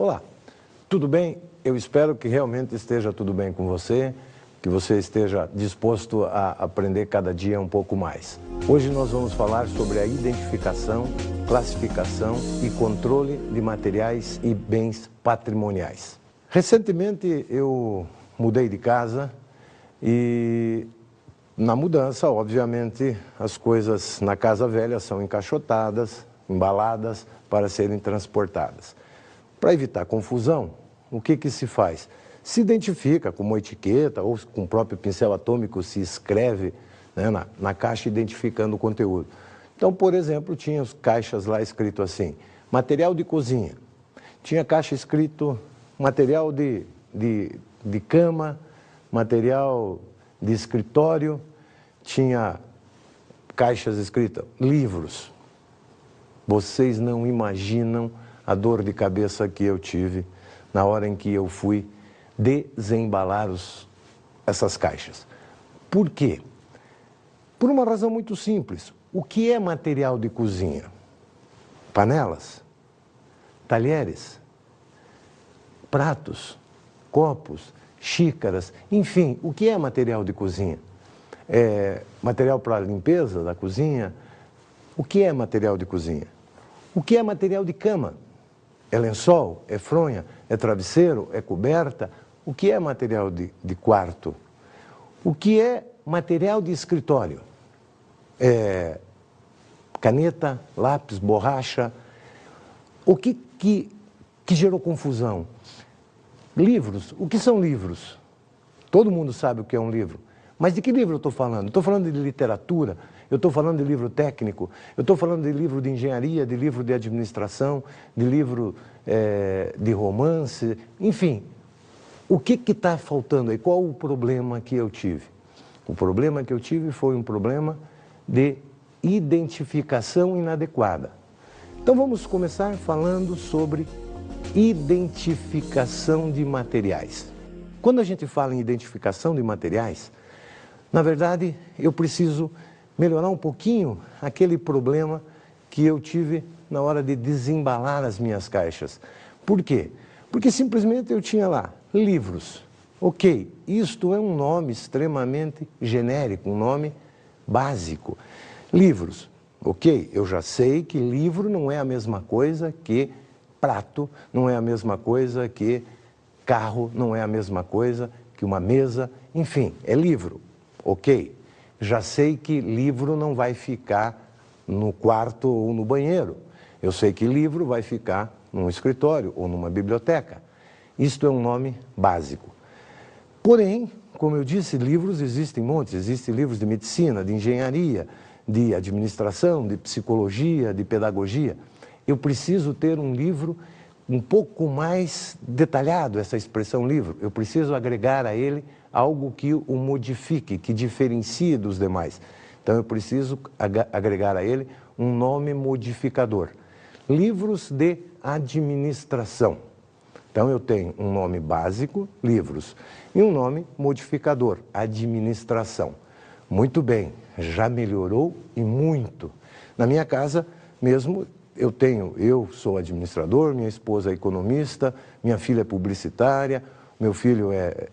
Olá, tudo bem? Eu espero que realmente esteja tudo bem com você, que você esteja disposto a aprender cada dia um pouco mais. Hoje nós vamos falar sobre a identificação, classificação e controle de materiais e bens patrimoniais. Recentemente eu mudei de casa e na mudança, obviamente, as coisas na casa velha são encaixotadas, embaladas para serem transportadas. Para evitar confusão, o que se faz? Se identifica com uma etiqueta ou com o próprio pincel atômico se escreve, né, na caixa identificando o conteúdo. Então, por exemplo, tinha as caixas lá escrito assim, material de cozinha. Tinha caixa escrito material de cama, material de escritório, tinha caixas escritas livros. Vocês não imaginam a dor de cabeça que eu tive na hora em que eu fui desembalar essas caixas. Por quê? Por uma razão muito simples. O que é material de cozinha? Panelas, talheres, pratos, copos, xícaras, enfim, o que é material de cozinha? É material para limpeza da cozinha? O que é material de cozinha? O que é material de cama? É lençol? É fronha? É travesseiro? É coberta? O que é material de quarto? O que é material de escritório? É caneta, lápis, borracha? O que gerou confusão? Livros. O que são livros? Todo mundo sabe o que é um livro. Mas de que livro eu estou falando? Estou falando de literatura, eu estou falando de livro técnico, eu estou falando de livro de engenharia, de livro de administração, de livro de romance, enfim. O que está faltando aí? Qual o problema que eu tive? O problema que eu tive foi um problema de identificação inadequada. Então vamos começar falando sobre identificação de materiais. Quando a gente fala em identificação de materiais, na verdade, eu preciso melhorar um pouquinho aquele problema que eu tive na hora de desembalar as minhas caixas. Por quê? Porque simplesmente eu tinha lá livros. Ok, isto é um nome extremamente genérico, um nome básico. Livros. Ok, eu já sei que livro não é a mesma coisa que prato, não é a mesma coisa que carro, não é a mesma coisa que uma mesa, enfim, é livro. Ok, já sei que livro não vai ficar no quarto ou no banheiro. Eu sei que livro vai ficar num escritório ou numa biblioteca. Isto é um nome básico. Porém, como eu disse, livros existem montes. Existem livros de medicina, de engenharia, de administração, de psicologia, de pedagogia. Eu preciso ter um livro um pouco mais detalhado, essa expressão livro. Eu preciso agregar a ele algo que o modifique, que diferencie dos demais. Então eu preciso agregar a ele um nome modificador. Livros de administração. Então eu tenho um nome básico, livros, e um nome modificador, administração. Muito bem, já melhorou e muito. Na minha casa mesmo, eu sou administrador, minha esposa é economista, minha filha é publicitária, meu filho é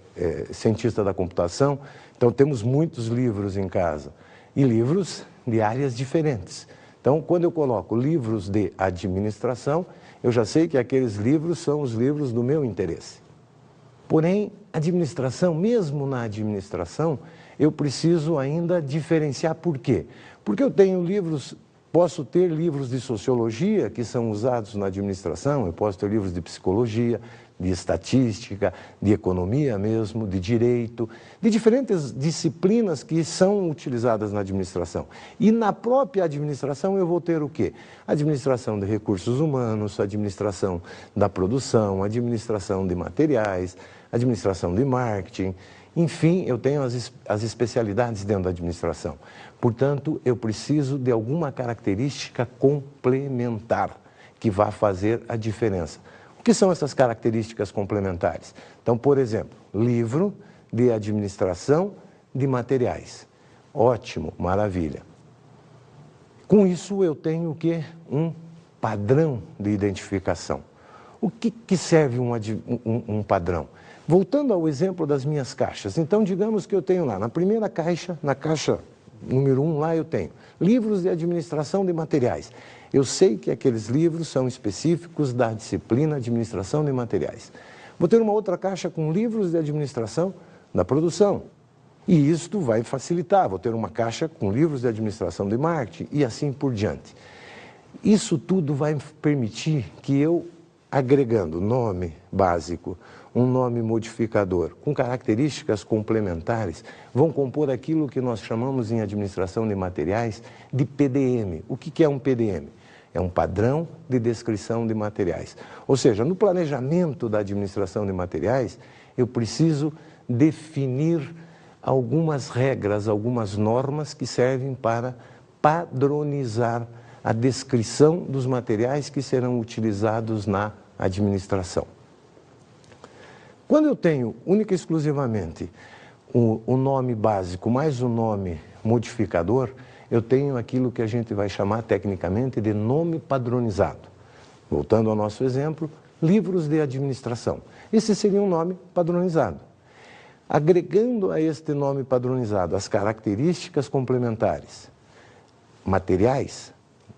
cientista da computação, então temos muitos livros em casa, e livros de áreas diferentes. Então, quando eu coloco livros de administração, eu já sei que aqueles livros são os livros do meu interesse. Porém, administração, mesmo na administração, eu preciso ainda diferenciar. Por quê? Porque eu tenho livros. Posso ter livros de sociologia que são usados na administração, eu posso ter livros de psicologia, de estatística, de economia mesmo, de direito, de diferentes disciplinas que são utilizadas na administração. E na própria administração eu vou ter o quê? Administração de recursos humanos, administração da produção, administração de materiais, administração de marketing. Enfim, eu tenho as especialidades dentro da administração. Portanto, eu preciso de alguma característica complementar que vá fazer a diferença. O que são essas características complementares? Então, por exemplo, livro de administração de materiais. Ótimo, maravilha. Com isso, eu tenho o quê? Um padrão de identificação. O que serve um padrão? Voltando ao exemplo das minhas caixas, então digamos que eu tenho lá, na primeira caixa, na caixa número 1, lá eu tenho livros de administração de materiais. Eu sei que aqueles livros são específicos da disciplina administração de materiais. Vou ter uma outra caixa com livros de administração da produção. E isto vai facilitar, vou ter uma caixa com livros de administração de marketing e assim por diante. Isso tudo vai permitir que eu, agregando nome básico, um nome modificador, com características complementares, vão compor aquilo que nós chamamos em administração de materiais de PDM. O que é um PDM? É um padrão de descrição de materiais. Ou seja, no planejamento da administração de materiais, eu preciso definir algumas regras, algumas normas que servem para padronizar a descrição dos materiais que serão utilizados na administração. Quando eu tenho única e exclusivamente o nome básico mais o nome modificador, eu tenho aquilo que a gente vai chamar tecnicamente de nome padronizado. Voltando ao nosso exemplo, livros de administração. Esse seria um nome padronizado. Agregando a este nome padronizado as características complementares, materiais,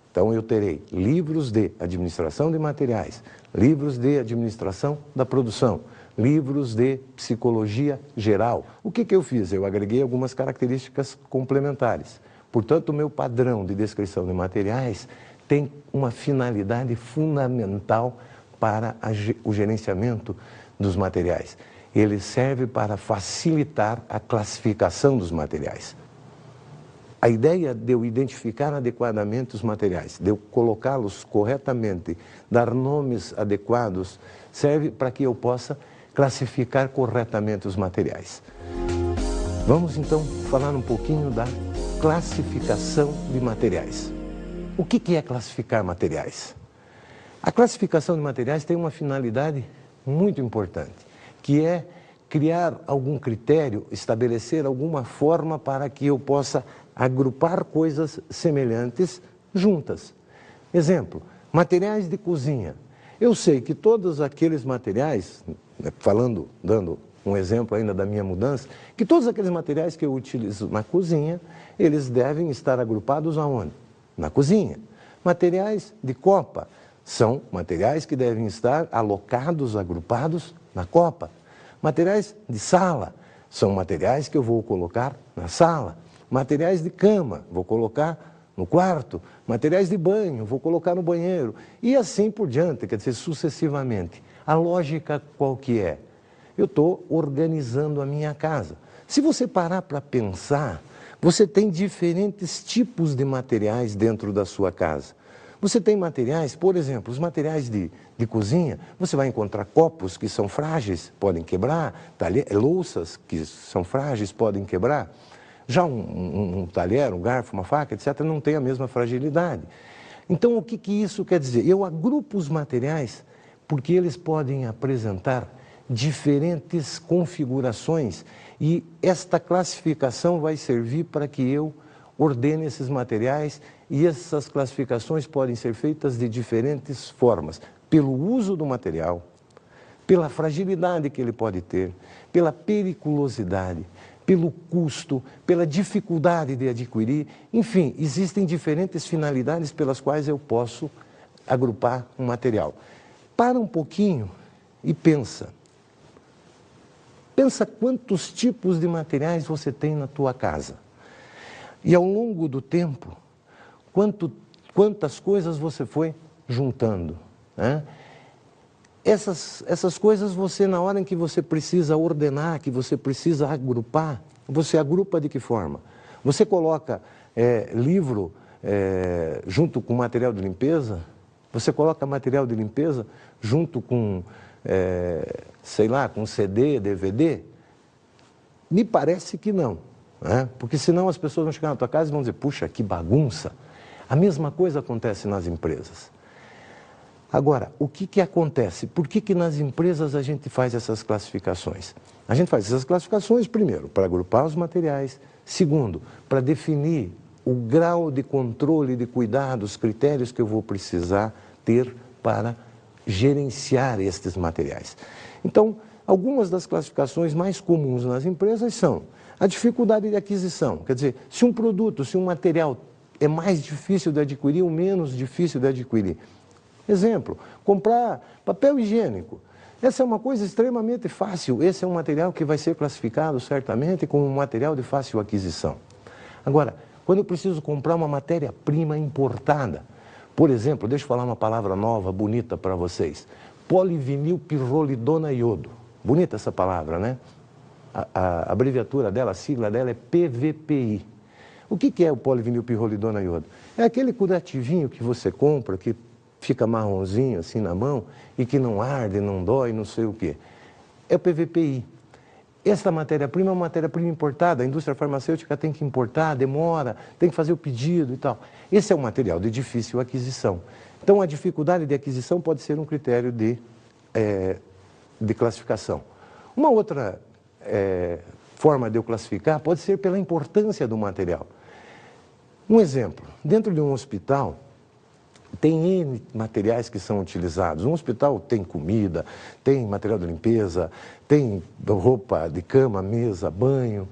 então eu terei livros de administração de materiais, livros de administração da produção, livros de psicologia geral. O que eu fiz? Eu agreguei algumas características complementares. Portanto, o meu padrão de descrição de materiais tem uma finalidade fundamental para o gerenciamento dos materiais. Ele serve para facilitar a classificação dos materiais. A ideia de eu identificar adequadamente os materiais, de eu colocá-los corretamente, dar nomes adequados, serve para que eu possa classificar corretamente os materiais. Vamos então falar um pouquinho da classificação de materiais. O que é classificar materiais? A classificação de materiais tem uma finalidade muito importante, que é criar algum critério, estabelecer alguma forma para que eu possa agrupar coisas semelhantes juntas. Exemplo, materiais de cozinha. Eu sei que todos aqueles materiais, dando um exemplo ainda da minha mudança, que todos aqueles materiais que eu utilizo na cozinha, eles devem estar agrupados aonde? Na cozinha. Materiais de copa são materiais que devem estar alocados, agrupados na copa. Materiais de sala são materiais que eu vou colocar na sala. Materiais de cama, vou colocar no quarto. Materiais de banho, vou colocar no banheiro. E assim por diante, quer dizer, sucessivamente. A lógica qual que é? Eu estou organizando a minha casa. Se você parar para pensar, você tem diferentes tipos de materiais dentro da sua casa. Você tem materiais, por exemplo, os materiais de cozinha, você vai encontrar copos que são frágeis, podem quebrar, louças que são frágeis, podem quebrar. Já um talher, um garfo, uma faca, etc., não tem a mesma fragilidade. Então, o que isso quer dizer? Eu agrupo os materiais porque eles podem apresentar diferentes configurações e esta classificação vai servir para que eu ordene esses materiais e essas classificações podem ser feitas de diferentes formas, pelo uso do material, pela fragilidade que ele pode ter, pela periculosidade, pelo custo, pela dificuldade de adquirir, enfim, existem diferentes finalidades pelas quais eu posso agrupar um material. Para um pouquinho e pensa. Pensa quantos tipos de materiais você tem na tua casa. E ao longo do tempo, quantas coisas você foi juntando, né? Essas coisas você, na hora em que você precisa ordenar, que você precisa agrupar, você agrupa de que forma? Você coloca livro junto com material de limpeza? Você coloca material de limpeza junto com, sei lá, com CD, DVD? Me parece que não, né? Porque senão as pessoas vão chegar na tua casa e vão dizer, puxa, que bagunça. A mesma coisa acontece nas empresas. Agora, o que acontece? Por que nas empresas a gente faz essas classificações? A gente faz essas classificações, primeiro, para agrupar os materiais. Segundo, para definir o grau de controle, de cuidado, os critérios que eu vou precisar ter para gerenciar estes materiais. Então, algumas das classificações mais comuns nas empresas são a dificuldade de aquisição. Quer dizer, se um produto, se um material é mais difícil de adquirir ou menos difícil de adquirir. Exemplo, comprar papel higiênico. Essa é uma coisa extremamente fácil. Esse é um material que vai ser classificado certamente como um material de fácil aquisição. Agora, quando eu preciso comprar uma matéria-prima importada, por exemplo, deixa eu falar uma palavra nova, bonita para vocês. Polivinilpirrolidona iodo. Bonita essa palavra, né? A abreviatura dela, a sigla dela é PVPI. O que é o polivinilpirrolidona iodo? É aquele curativinho que você compra, que fica marronzinho assim na mão e que não arde, não dói, não sei o quê. É o PVPI. Essa matéria-prima é uma matéria-prima importada, a indústria farmacêutica tem que importar, demora, tem que fazer o pedido e tal. Esse é um material de difícil aquisição. Então, a dificuldade de aquisição pode ser um critério de classificação. Uma outra forma de eu classificar pode ser pela importância do material. Um exemplo, dentro de um hospital, tem N materiais que são utilizados. Um hospital tem comida, tem material de limpeza, tem roupa de cama, mesa, banho,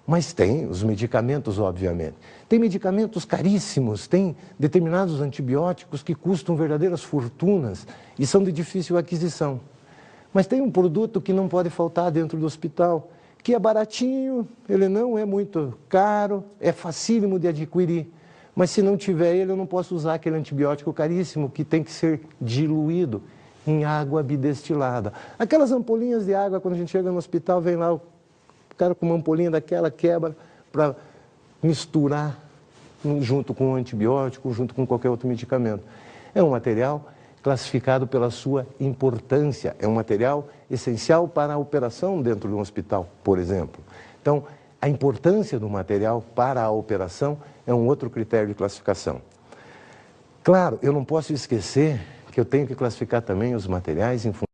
mas tem os medicamentos, obviamente. Tem medicamentos caríssimos, tem determinados antibióticos que custam verdadeiras fortunas e são de difícil aquisição. Mas tem um produto que não pode faltar dentro do hospital, que é baratinho, ele não é muito caro, é facílimo de adquirir. Mas se não tiver ele, eu não posso usar aquele antibiótico caríssimo que tem que ser diluído em água bidestilada. Aquelas ampolinhas de água, quando a gente chega no hospital, vem lá o cara com uma ampolinha daquela, quebra para misturar junto com o antibiótico, junto com qualquer outro medicamento. É um material classificado pela sua importância. É um material essencial para a operação dentro de um hospital, por exemplo. Então, a importância do material para a operação é um outro critério de classificação. Claro, eu não posso esquecer que eu tenho que classificar também os materiais em função